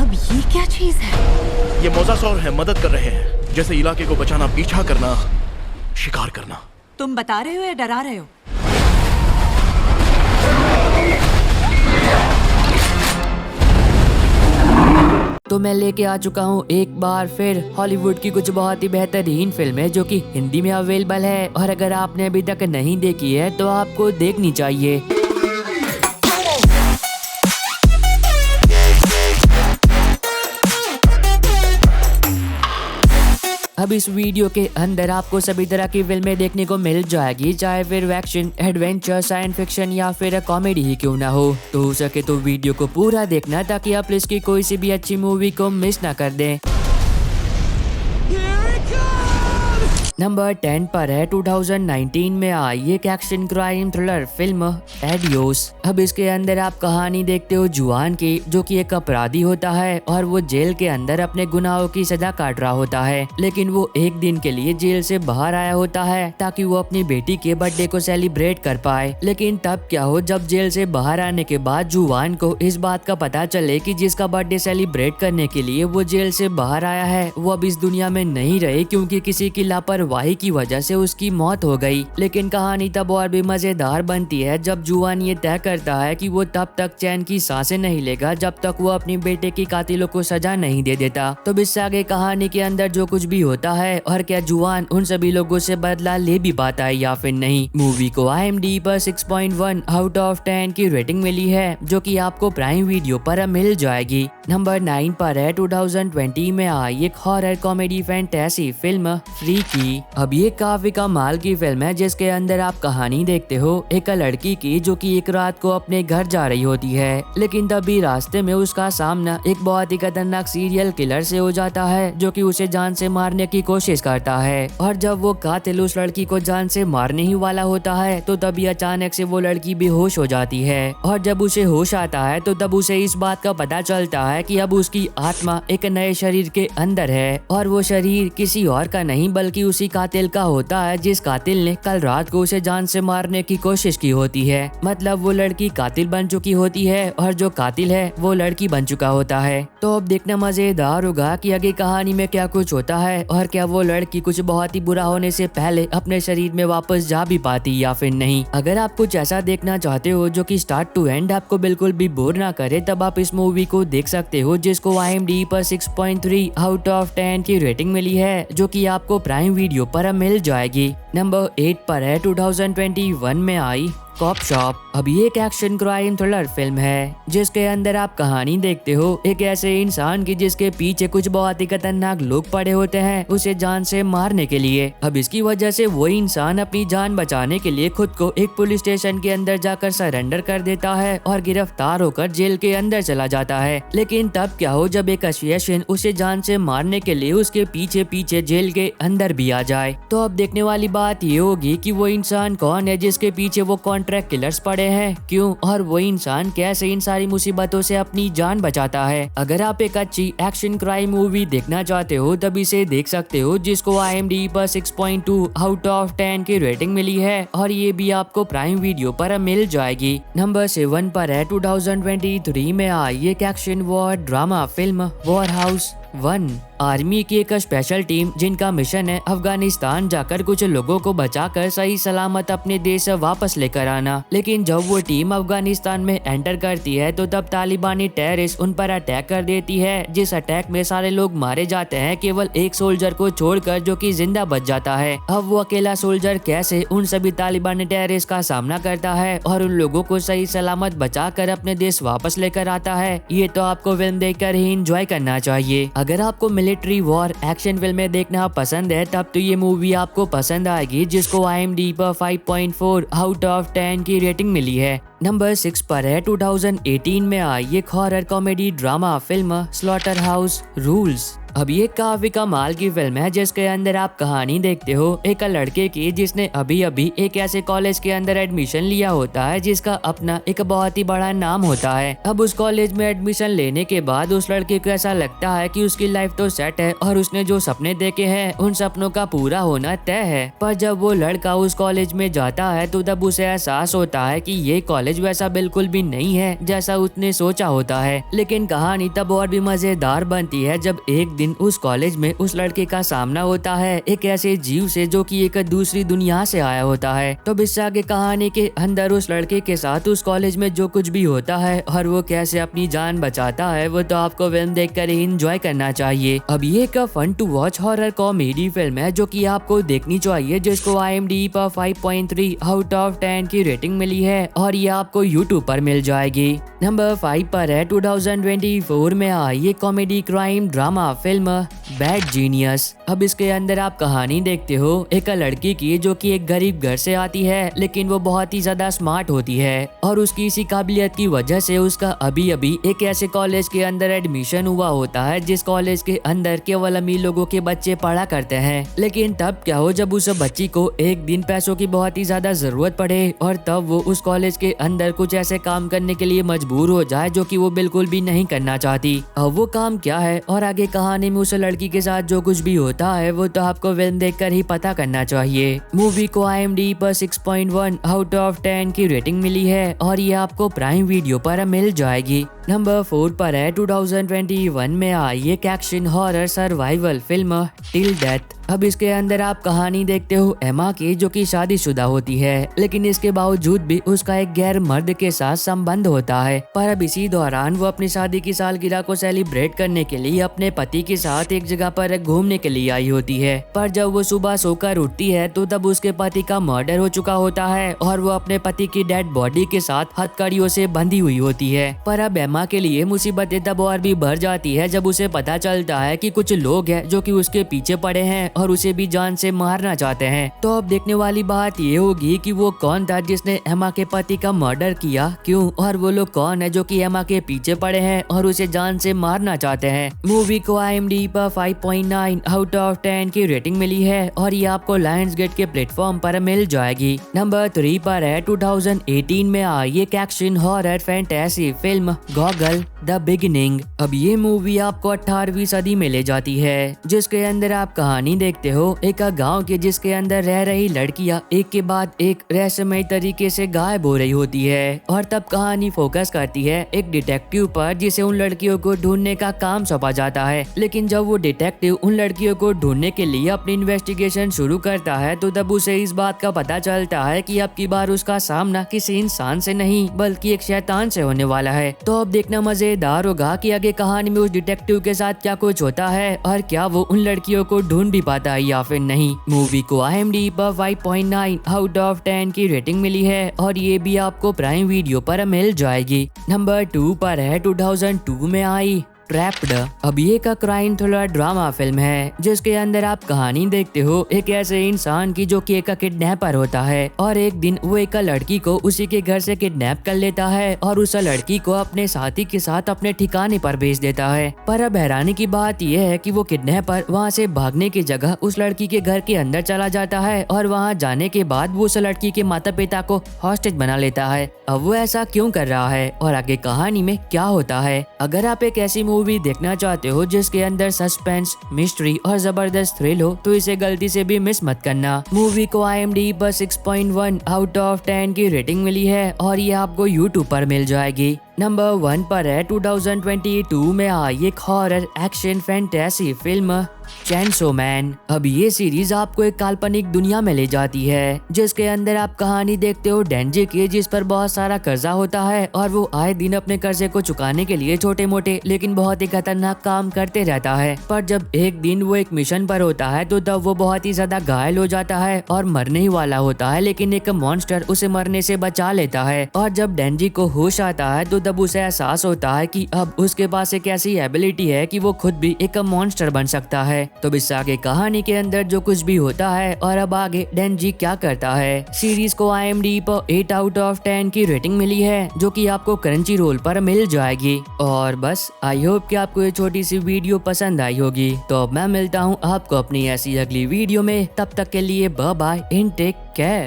अब ये क्या चीज है? ये मोजासौर है, मदद कर रहे हैं, जैसे इलाके को बचाना, पीछा करना, शिकार करना। तुम बता रहे हो या डरा रहे हो? तो मैं लेके आ चुका हूँ एक बार फिर हॉलीवुड की कुछ बहुत ही बेहतरीन फिल्में जो कि हिंदी में अवेलेबल है, और अगर आपने अभी तक नहीं देखी है तो आपको देखनी चाहिए। अब इस वीडियो के अंदर आपको सभी तरह की फिल्में देखने को मिल जाएगी, चाहे फिर एक्शन, एडवेंचर, साइंस फिक्शन या फिर कॉमेडी ही क्यों ना हो। तो हो सके तो वीडियो को पूरा देखना ताकि आप इसकी कोई सी भी अच्छी मूवी को मिस ना कर दें। नंबर 10 पर है 2019 में आई एक action crime thriller film adios. अब इसके अंदर आप कहानी देखते हो जुआन की, जो कि एक अपराधी होता है और वो जेल के अंदर अपने गुनाहों की सजा काट रहा होता है, लेकिन वो एक दिन के लिए जेल से बाहर आया होता है ताकि वो अपनी बेटी के बर्थडे को सेलिब्रेट कर पाए। लेकिन तब क्या हो, जब जेल से बाहर आने के बाद जुआन को इस बात का पता चले कि जिसका बर्थडे सेलिब्रेट करने के लिए वो जेल से बाहर आया है वो अब इस दुनिया में नहीं रहे, क्योंकि किसी की लापरवाही की वजह से उसकी मौत हो गई। लेकिन कहानी तब और भी मजेदार बनती है जब जुआन ये तय करता है कि वो तब तक चैन की सांसें नहीं लेगा जब तक वो अपनी बेटे की कातिलों को सजा नहीं दे देता। तो इससे आगे कहानी के अंदर जो कुछ भी होता है और क्या जुआन उन सभी लोगों से बदला ले भी पाता है या फिर नहीं। मूवी को IMDb पर 6.1 आउट ऑफ 10 की रेटिंग मिली है, जो कि आपको प्राइम वीडियो पर मिल जाएगी। नंबर 9 पर है 2020 में आई एक horror comedy fantasy film freaky. अब ये काफी कमाल की फिल्म है जिसके अंदर आप कहानी देखते हो एक लड़की की, जो कि एक रात को अपने घर जा रही होती है, लेकिन तभी रास्ते में उसका सामना एक बहुत ही खतरनाक सीरियल किलर से हो जाता है, जो कि उसे जान से मारने की कोशिश करता है। और जब वो कातिल उस लड़की को जान से मारने ही वाला होता है तो तभी अचानक से वो लड़की बेहोश हो जाती है, और जब उसे होश आता है तो तब उसे इस बात का पता चलता है कि अब उसकी आत्मा एक नए शरीर के अंदर है, और वो शरीर किसी और का नहीं बल्कि उसी कातिल का होता है जिस कातिल ने कल रात को उसे जान से मारने की कोशिश की होती है। मतलब वो लड़की कातिल बन चुकी होती है और जो कातिल है वो लड़की बन चुका होता है। तो अब देखना मजेदार होगा कि आगे कहानी में क्या कुछ होता है, और क्या वो लड़की कुछ बहुत ही बुरा होने से पहले अपने शरीर में वापस जा भी पाती या फिर नहीं। अगर आप कुछ ऐसा देखना चाहते हो जो कि स्टार्ट टू एंड आपको बिल्कुल भी बोर ना करे, तब आप इस मूवी को देख सकते हो, जिसको IMDb पर 6.3 आउट ऑफ 10 की रेटिंग मिली है, जो कि आपको प्राइम वीडियो पर मिल जाएगी। नंबर 8 पर है 2021 में आई कॉप शॉप। अब ये एक एक्शन क्राइम थ्रिलर फिल्म है जिसके अंदर आप कहानी देखते हो एक ऐसे इंसान की जिसके पीछे कुछ बहुत ही खतरनाक लोग पड़े होते हैं उसे जान से मारने के लिए। अब इसकी वजह से वो इंसान अपनी जान बचाने के लिए खुद को एक पुलिस स्टेशन के अंदर जाकर सरेंडर कर देता है और गिरफ्तार होकर जेल के अंदर चला जाता है। लेकिन तब क्या हो, जब एक असैसिन उसे जान से मारने के लिए उसके पीछे पीछे जेल के अंदर भी आ जाए। तो अब देखने वाली बात ये होगी कि वो इंसान कौन है जिसके पीछे वो कॉन्ट्रैक्ट किलर्स पड़े हैं, क्यों, और वो इंसान कैसे इन सारी मुसीबतों से अपनी जान बचाता है। अगर आप एक अच्छी एक्शन क्राइम मूवी देखना चाहते हो तब इसे देख सकते हो, जिसको IMDb पर 6.2 आउट ऑफ 10 की रेटिंग मिली है, और ये भी आपको प्राइम वीडियो पर मिल जाएगी। नंबर 7 पर है 2023 में आई एक action war drama film war house 1। Army की एक स्पेशल टीम जिनका मिशन है अफगानिस्तान जाकर कुछ लोगों को बचाकर सही सलामत अपने देश वापस लेकर आना। लेकिन जब वो टीम अफगानिस्तान में एंटर करती है तो तब तालिबानी टेररिस्ट उन पर अटैक कर देती है, जिस अटैक में सारे लोग मारे जाते हैं केवल एक सोल्जर को छोड़कर, जो कि जिंदा बच जाता है। अब वो अकेला सोल्जर कैसे उन सभी तालिबानी टेररिस्ट का सामना करता है और उन लोगों को सही सलामत बचाकर अपने देश वापस लेकर आता है, ये तो आपको फिल्म देखकर ही एंजॉय करना चाहिए। अगर आपको मिलिट्री वॉर एक्शन फिल्में देखना पसंद है तब तो ये मूवी आपको पसंद आएगी, जिसको IMDb पर 5.4 आउट ऑफ 10 की रेटिंग मिली है। नंबर 6 पर है 2018 में आई एक horror comedy drama film slaughter house rules. अब ये काफी कमाल की फिल्म है जिसके अंदर आप कहानी देखते हो एक लड़के की जिसने अभी अभी एक ऐसे कॉलेज के अंदर एडमिशन लिया होता है जिसका अपना एक बहुत ही बड़ा नाम होता है। अब उस कॉलेज में एडमिशन लेने के बाद उस लड़के को ऐसा लगता है कि उसकी लाइफ तो सेट है और उसने जो सपने देखे हैं उन सपनों का पूरा होना तय है। पर जब वो लड़का उस कॉलेज में जाता है तो तब उसे एहसास होता है कि ये कॉलेज कॉलेज वैसा बिल्कुल भी नहीं है जैसा उसने सोचा होता है। लेकिन कहानी तब और भी मजेदार बनती है जब एक दिन उस कॉलेज में उस लड़के का सामना होता है एक ऐसे जीव से जो कि एक दूसरी दुनिया से आया होता है। तो इससे आगे कहानी के अंदर उस लड़के के साथ उस कॉलेज में जो कुछ भी होता है और वो कैसे अपनी जान बचाता है वो तो आपको फिल्म देखकर ही एंजॉय करना चाहिए। अब ये एक fun to watch horror comedy film है जो कि आपको देखनी चाहिए, जिसको IMDb पर 5.3 आउट ऑफ 10 की रेटिंग मिली है और ये आपको YouTube पर मिल जाएगी। नंबर 5 पर है 2024 में आई ये comedy crime drama film bad genius. अब इसके अंदर आप कहानी देखते हो एक लड़की की जो कि एक गरीब घर से आती है, लेकिन वो बहुत ही ज्यादा स्मार्ट होती है और उसकी इसी काबिलियत की वजह से उसका अभी अभी एक ऐसे कॉलेज के अंदर एडमिशन हुआ होता है जिस कॉलेज के अंदर केवल अमीर लोगों के बच्चे पढ़ा करते हैं। लेकिन तब क्या हो जब उस बच्ची को एक दिन पैसों की बहुत ही ज्यादा जरूरत पड़े और तब वो उस कॉलेज के अंदर कुछ ऐसे काम करने के लिए मजबूर हो जाए जो कि वो बिल्कुल भी नहीं करना चाहती। अब वो काम क्या है और आगे कहानी में उस लड़की के साथ जो कुछ भी होता है वो तो आपको फिल्म देखकर ही पता करना चाहिए। मूवी को IMDb पर 6.1 आउट ऑफ 10 की रेटिंग मिली है और ये आपको प्राइम वीडियो पर मिल जाएगी। नंबर 4 पर है 2021 में आई एक action horror survival film till death. अब इसके अंदर आप कहानी देखते हो एमा की जो कि शादीशुदा होती है, लेकिन इसके बावजूद भी उसका एक गैर मर्द के साथ संबंध होता है। पर अब इसी दौरान वो अपनी शादी की सालगिरह को सेलिब्रेट करने के लिए अपने पति के साथ एक जगह पर घूमने के लिए आई होती है। पर जब वो सुबह सोकर उठती है तो तब उसके पति का मर्डर हो चुका होता है और वो अपने पति की डेड बॉडी के साथ हथकड़ियों से बंधी हुई होती है। पर अब एमा के लिए मुसीबतें तब और भी बढ़ जाती है जब उसे पता चलता है कि कुछ लोग हैं जो कि उसके पीछे पड़े हैं और उसे भी जान से मारना चाहते हैं। तो अब देखने वाली बात ये होगी कि वो कौन था जिसने एमा के पति का मर्डर किया, क्यों, और वो लोग कौन है जो कि एमा के पीछे पड़े हैं और उसे जान से मारना चाहते हैं। मूवी को IMDb पर 5.9 आउट ऑफ 10 की रेटिंग मिली है और ये आपको लायंस गेट के प्लेटफॉर्म पर मिल जाएगी। नंबर 3 पर है 2018 में आई एक action horror fantasy film goggle the beginning. अब ये मूवी आपको 18वीं सदी में ले जाती है, जिसके अंदर आप कहानी देखते हो एक गांव के जिसके अंदर रह रही लड़कियां एक के बाद एक रहस्यमय तरीके से गायब हो रही होती है। और तब कहानी फोकस करती है एक डिटेक्टिव पर जिसे उन लड़कियों को ढूंढने का काम सौंपा जाता है। लेकिन जब वो डिटेक्टिव उन लड़कियों को ढूंढने के लिए अपनी इन्वेस्टिगेशन शुरू करता है तो तब उसे इस बात का पता चलता है कि अब की बार उसका सामना किसी इंसान से नहीं बल्कि एक शैतान से होने वाला है। तो अब देखना मजेदार होगा कि आगे कहानी में उस डिटेक्टिव के साथ क्या कुछ होता है और क्या वो उन लड़कियों को ढूंढ भी पाता है या फिर नहीं। मूवी को IMDb पर 5.9 आउट ऑफ 10 की रेटिंग मिली है और ये भी आपको प्राइम वीडियो पर मिल जाएगी। नंबर 2 पर है 2002 में आई ट्रैप्ड। अब ये का क्राइम थ्रिलर ड्रामा फिल्म है जिसके अंदर आप कहानी देखते हो एक ऐसे इंसान की जो कि एक किडनैपर होता है और एक दिन वो एक लड़की को उसी के घर से किडनैप कर लेता है और उस लड़की को अपने साथी के साथ अपने ठिकाने पर भेज देता है। पर अब हैरानी की बात यह है कि वो किडनैपर वहाँ से भागने की जगह उस लड़की के घर के अंदर चला जाता है और वहाँ जाने के बाद वो उस लड़की के माता पिता को हॉस्टेज बना लेता है। अब वो ऐसा क्यों कर रहा है और आगे कहानी में क्या होता है। अगर आप एक ऐसी मूवी देखना चाहते हो जिसके अंदर सस्पेंस, मिस्ट्री और जबरदस्त थ्रिल हो तो इसे गलती से भी मिस मत करना। मूवी को IMDb पर 6.1 आउट ऑफ 10 की रेटिंग मिली है और ये आपको YouTube पर मिल जाएगी। नंबर 1 पर है 2022 में आई एक horror action fantasy film Chainsaw Man. अब ये सीरीज आपको एक काल्पनिक दुनिया में ले जाती है जिसके अंदर आप कहानी देखते हो डेंजी की जिस पर बहुत सारा कर्जा होता है और वो आए दिन अपने कर्जे को चुकाने के लिए छोटे मोटे लेकिन बहुत ही खतरनाक काम करते रहता है। पर जब एक दिन वो एक मिशन पर होता है तो तब वो बहुत ही ज्यादा घायल हो जाता है और मरने ही वाला होता है, लेकिन एक मॉन्स्टर उसे मरने से बचा लेता है। और जब डेंजी को होश आता है तो तब उसे एहसास होता है कि अब उसके पास एक ऐसी एबिलिटी है कि वो खुद भी एक मॉन्स्टर बन सकता है। तो इस आगे कहानी के अंदर जो कुछ भी होता है और अब आगे डेंजी क्या करता है। सीरीज को IMDb पर 8 आउट ऑफ 10 की रेटिंग मिली है जो कि आपको क्रंची रोल पर मिल जाएगी। और बस आई होप कि आपको ये छोटी सी वीडियो पसंद आई होगी। तो अब मैं मिलता हूँ आपको अपनी ऐसी अगली वीडियो में, तब तक के लिए bye bye and take care.